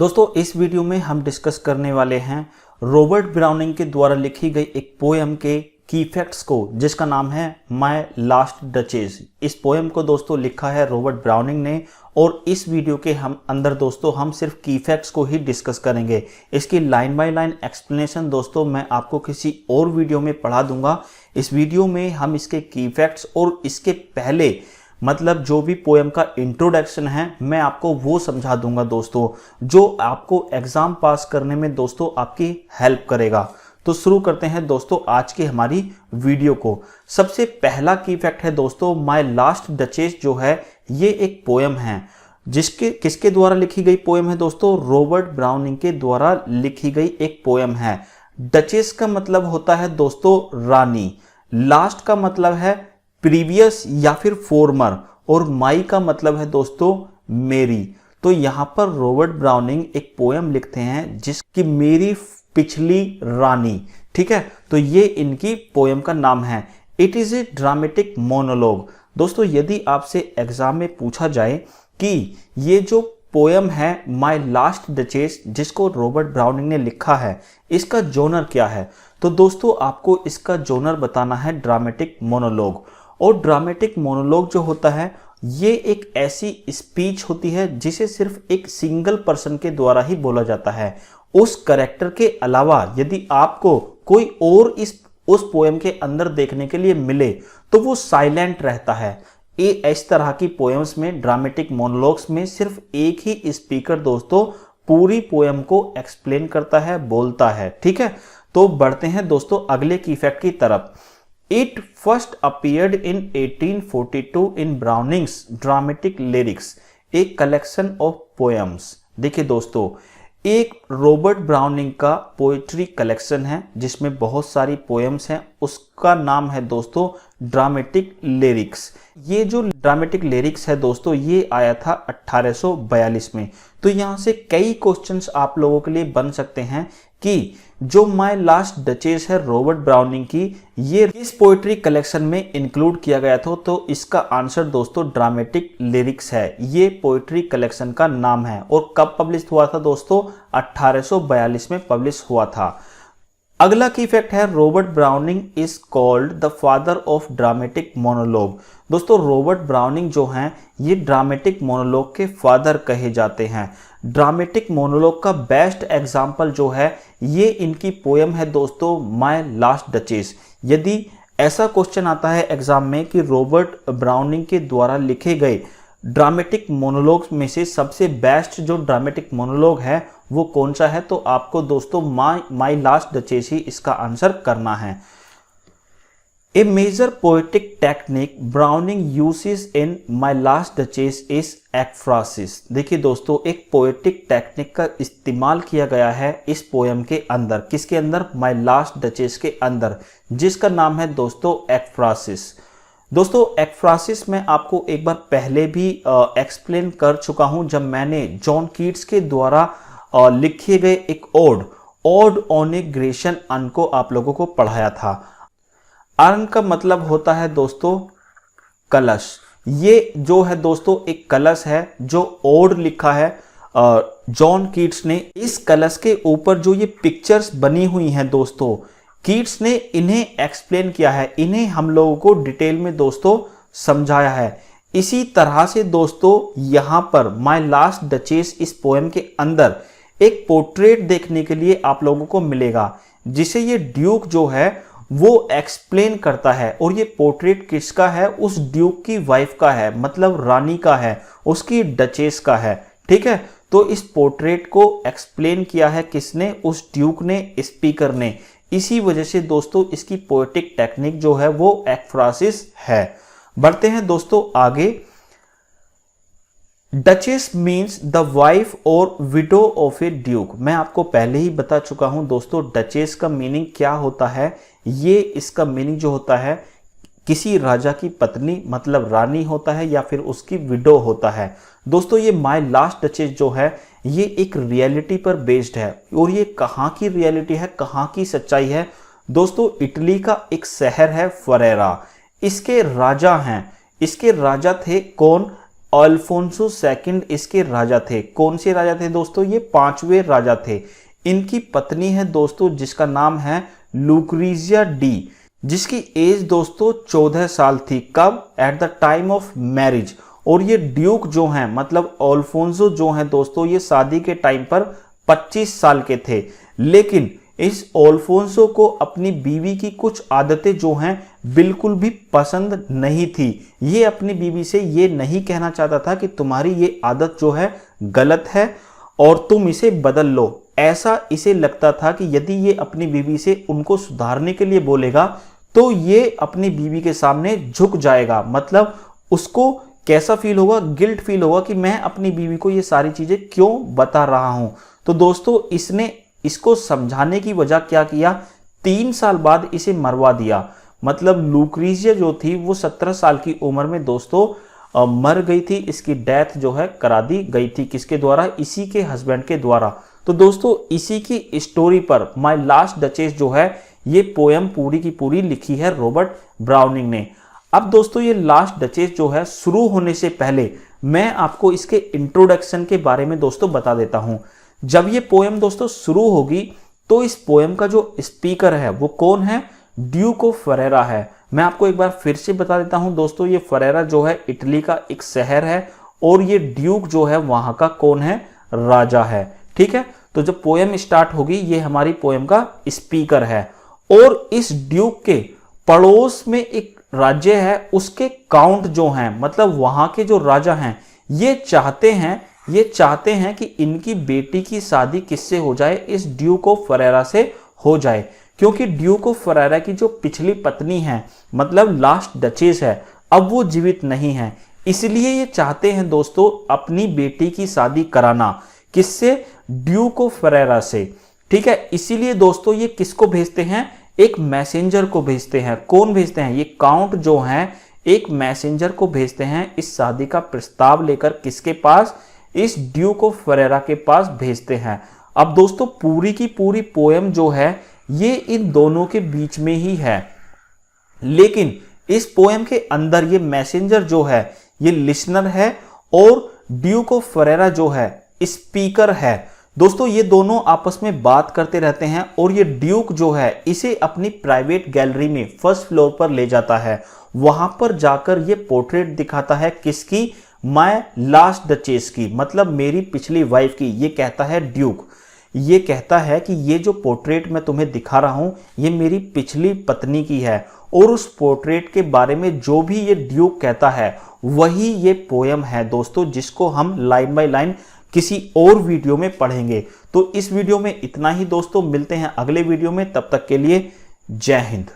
दोस्तों इस वीडियो में हम डिस्कस करने वाले हैं रॉबर्ट ब्राउनिंग के द्वारा लिखी गई एक पोएम के की फैक्ट्स को, जिसका नाम है माय लास्ट डचेस। इस पोएम को दोस्तों लिखा है रॉबर्ट ब्राउनिंग ने और इस वीडियो के अंदर दोस्तों हम सिर्फ की फैक्ट्स को ही डिस्कस करेंगे। इसकी लाइन बाय लाइन एक्सप्लेनेशन दोस्तों मैं आपको किसी और वीडियो में पढ़ा दूंगा। इस वीडियो में हम इसके की फैक्ट्स और इसके पहले मतलब जो भी पोएम का इंट्रोडक्शन है मैं आपको वो समझा दूंगा दोस्तों, जो आपको एग्जाम पास करने में दोस्तों आपकी हेल्प करेगा। तो शुरू करते हैं दोस्तों आज की हमारी वीडियो को। सबसे पहला की फैक्ट है दोस्तों, माय लास्ट डचेस जो है ये एक पोएम है जिसके किसके द्वारा लिखी गई पोएम है दोस्तों, रॉबर्ट ब्राउनिंग के द्वारा लिखी गई एक पोएम है। डचेस का मतलब होता है दोस्तों रानी, लास्ट का मतलब है प्रीवियस या फिर फॉर्मर और माई का मतलब है दोस्तों मेरी। तो यहां पर रॉबर्ट ब्राउनिंग एक पोएम लिखते हैं जिसकी मेरी पिछली रानी, ठीक है। तो ये इनकी पोएम का नाम है। It is a dramatic monologue. दोस्तों यदि आपसे एग्जाम में पूछा जाए कि ये जो पोएम है माय लास्ट डचेस जिसको रॉबर्ट ब्राउनिंग ने लिखा है इसका जोनर क्या है, तो दोस्तों आपको इसका जोनर बताना है ड्रामेटिक मोनोलॉग। और ड्रामेटिक मोनोलॉग जो होता है ये एक ऐसी स्पीच होती है जिसे सिर्फ एक सिंगल पर्सन के द्वारा ही बोला जाता है। उस कैरेक्टर के अलावा यदि आपको कोई और उस पोएम के अंदर देखने के लिए मिले तो वो साइलेंट रहता है। इस तरह की पोएम्स में, ड्रामेटिक मोनोलॉग्स में सिर्फ एक ही स्पीकर दोस्तों पूरी पोएम को एक्सप्लेन करता है, बोलता है, ठीक है। तो बढ़ते हैं दोस्तों अगले की फैक्ट की तरफ। It first appeared in 1842 in Browning's Dramatic Lyrics, a collection of poems। देखिए दोस्तों एक रॉबर्ट ब्राउनिंग का पोएट्री कलेक्शन है जिसमें बहुत सारी पोएम्स हैं, उसका नाम है दोस्तों ड्रामेटिक लिरिक्स। ये जो ड्रामेटिक लिरिक्स है दोस्तों ये आया था 1842 में। तो यहाँ से कई क्वेश्चंस आप लोगों के लिए बन सकते हैं कि जो माय लास्ट डचेस है रॉबर्ट ब्राउनिंग की ये किस पोएट्री कलेक्शन में इंक्लूड किया गया था, तो इसका आंसर दोस्तों ड्रामेटिक लिरिक्स है। ये पोएट्री कलेक्शन का नाम है और कब पब्लिश हुआ था दोस्तों, 1842 में पब्लिश हुआ था। अगला की फैक्ट है Robert browning is called the father of dramatic monologue. दोस्तों रॉबर्ट ब्राउनिंग जो हैं ये ड्रामेटिक मोनोलॉग के फादर कहे जाते हैं। ड्रामेटिक मोनोलॉग का बेस्ट एग्जाम्पल जो है ये इनकी पोएम है दोस्तों माय लास्ट डचेस। यदि ऐसा क्वेश्चन आता है एग्जाम में कि रॉबर्ट ब्राउनिंग के द्वारा लिखे गए ड्रामेटिक मोनोलॉग में से सबसे बेस्ट जो ड्रामेटिक मोनोलॉग है वो कौन सा है, तो आपको दोस्तों माय लास्ट डचेस ही इसका आंसर करना है। A major poetic technique Browning uses in My Last Duchess is ekphrasis. देखिए दोस्तों एक पोएटिक टेक्निक का इस्तेमाल किया गया है इस पोएम के अंदर, किसके अंदर, माय लास्ट डचेस के अंदर, जिसका नाम है दोस्तों एक्फ्रासिस। दोस्तों एक्फ्रासिस मैं आपको एक बार पहले भी एक्सप्लेन कर चुका हूं जब मैंने जॉन कीट्स के द्वारा लिखे गए एक ओड ऑन ए ग्रेशन अन को आप लोगों को पढ़ाया था। अर्न का मतलब होता है दोस्तों कलश। ये जो है दोस्तों एक कलश है जो ओड लिखा है जॉन कीट्स ने। इस कलश के ऊपर जो ये पिक्चर्स बनी हुई हैं दोस्तों कीट्स ने इन्हें एक्सप्लेन किया है, इन्हें हम लोगों को डिटेल में दोस्तों समझाया है। इसी तरह से दोस्तों यहाँ पर माय लास्ट डचेस इस पोएम के अंदर एक पोर्ट्रेट देखने के लिए आप लोगों को मिलेगा जिसे ये ड्यूक जो है वो एक्सप्लेन करता है। और ये पोर्ट्रेट किसका है, उस ड्यूक की वाइफ का है, मतलब रानी का है, उसकी डचेस का है, ठीक है। तो इस पोर्ट्रेट को एक्सप्लेन किया है किसने, उस ड्यूक ने, स्पीकर ने। इसी वजह से दोस्तों इसकी पोएटिक टेक्निक जो है वो एक्फ्रासिस है। बढ़ते हैं दोस्तों आगे। डचेस मीन्स द वाइफ और विडो ऑफ ए ड्यूक। मैं आपको पहले ही बता चुका हूं दोस्तों डचेस का मीनिंग क्या होता है। ये इसका मीनिंग जो होता है किसी राजा की पत्नी मतलब रानी होता है या फिर उसकी विडो होता है। दोस्तों ये माय लास्ट डचेस जो है ये एक रियलिटी पर बेस्ड है। और ये कहाँ की रियलिटी है, कहाँ की सच्चाई है दोस्तों, इटली का एक शहर है फरेरा। इसके राजा हैं, इसके राजा थे कौन, अल्फोंसो सेकंड इसके राजा थे। कौन से राजा थे दोस्तों? ये 5वें राजा थे। इनकी पत्नी है दोस्तों जिसका नाम है लुक्रीजिया डी, जिसकी एज दोस्तों 14 साल थी। कब? At the time of marriage. और ये ड्यूक जो हैं मतलब अल्फोंसो जो हैं दोस्तों, ये शादी के टाइम पर 25 साल के थे। लेकिन इस अल्फोंसो को अपनी बीवी की कुछ आदतें जो हैं बिल्कुल भी पसंद नहीं थी। ये अपनी बीवी से ये नहीं कहना चाहता था कि तुम्हारी ये आदत जो है गलत है और तुम इसे बदल लो। ऐसा इसे लगता था कि यदि ये अपनी बीवी से उनको सुधारने के लिए बोलेगा तो ये अपनी बीवी के सामने झुक जाएगा। मतलब उसको कैसा फील होगा? गिल्ट फील होगा कि मैं अपनी बीवी को ये सारी चीजें क्यों बता रहा हूं। तो दोस्तों इसने इसको समझाने की वजह क्या किया? 3 साल बाद इसे मरवा दिया। मतलब लुक्रीजिया जो थी वो 17 साल की उम्र में दोस्तों मर गई थी। इसकी डेथ जो है करा दी गई थी। किसके द्वारा? इसी के हस्बैंड के द्वारा। तो दोस्तों इसी की स्टोरी पर माय लास्ट डचेस जो है ये पोयम पूरी की पूरी लिखी है रॉबर्ट ब्राउनिंग ने। अब दोस्तों ये लास्ट डचेस जो है शुरू होने से पहले मैं आपको इसके इंट्रोडक्शन के बारे में दोस्तों बता देता हूं। जब ये पोयम दोस्तों शुरू होगी तो इस पोयम का जो स्पीकर है वो कौन है? ड्यूक ऑफ फरेरा है। मैं आपको एक बार फिर से बता देता हूं दोस्तों, ये फरेरा जो है इटली का एक शहर है और ये ड्यूक जो है वहां का कौन है? राजा है। ठीक है, तो जब पोयम स्टार्ट होगी ये हमारी पोयम का स्पीकर है। और इस ड्यूक के पड़ोस में एक राज्य है, उसके काउंट जो हैं मतलब वहां के जो राजा हैं ये चाहते हैं कि इनकी बेटी की शादी किससे हो जाए? इस ड्यूक ऑफ फरेरा से हो जाए। क्योंकि ड्यूक ऑफ फरेरा की जो पिछली पत्नी है मतलब लास्ट डचेस है, अब वो जीवित नहीं है। इसलिए ये चाहते हैं दोस्तों अपनी बेटी की शादी कराना। किससे? ड्यूक ऑफ फरेरा से। ठीक है, इसीलिए दोस्तों ये किसको भेजते हैं? एक मैसेंजर को भेजते हैं। कौन भेजते हैं? ये काउंट जो हैं एक मैसेंजर को भेजते हैं इस शादी का प्रस्ताव लेकर। किसके पास? इस ड्यूक ऑफ फरेरा के पास भेजते हैं। अब दोस्तों पूरी की पूरी पोयम जो है ये इन दोनों के बीच में ही है। लेकिन इस पोयम के अंदर ये मैसेंजर जो है ये लिसनर है और ड्यूक ऑफ फरेरा जो है स्पीकर है। दोस्तों ये दोनों आपस में बात करते रहते हैं और ये ड्यूक जो है इसे अपनी प्राइवेट गैलरी में फर्स्ट फ्लोर पर ले जाता है। वहां पर जाकर ये पोर्ट्रेट दिखाता है। किसकी? माय लास्ट डचेस की, मतलब मेरी पिछली वाइफ की। ये कहता है ड्यूक, ये कहता है कि ये जो पोर्ट्रेट मैं तुम्हें दिखा रहा हूं ये मेरी पिछली पत्नी की है। और उस पोर्ट्रेट के बारे में जो भी ये ड्यूक कहता है वही ये पोयम है दोस्तों, जिसको हम लाइन बाय लाइन किसी और वीडियो में पढ़ेंगे। तो इस वीडियो में इतना ही दोस्तों, मिलते हैं अगले वीडियो में। तब तक के लिए जय हिंद।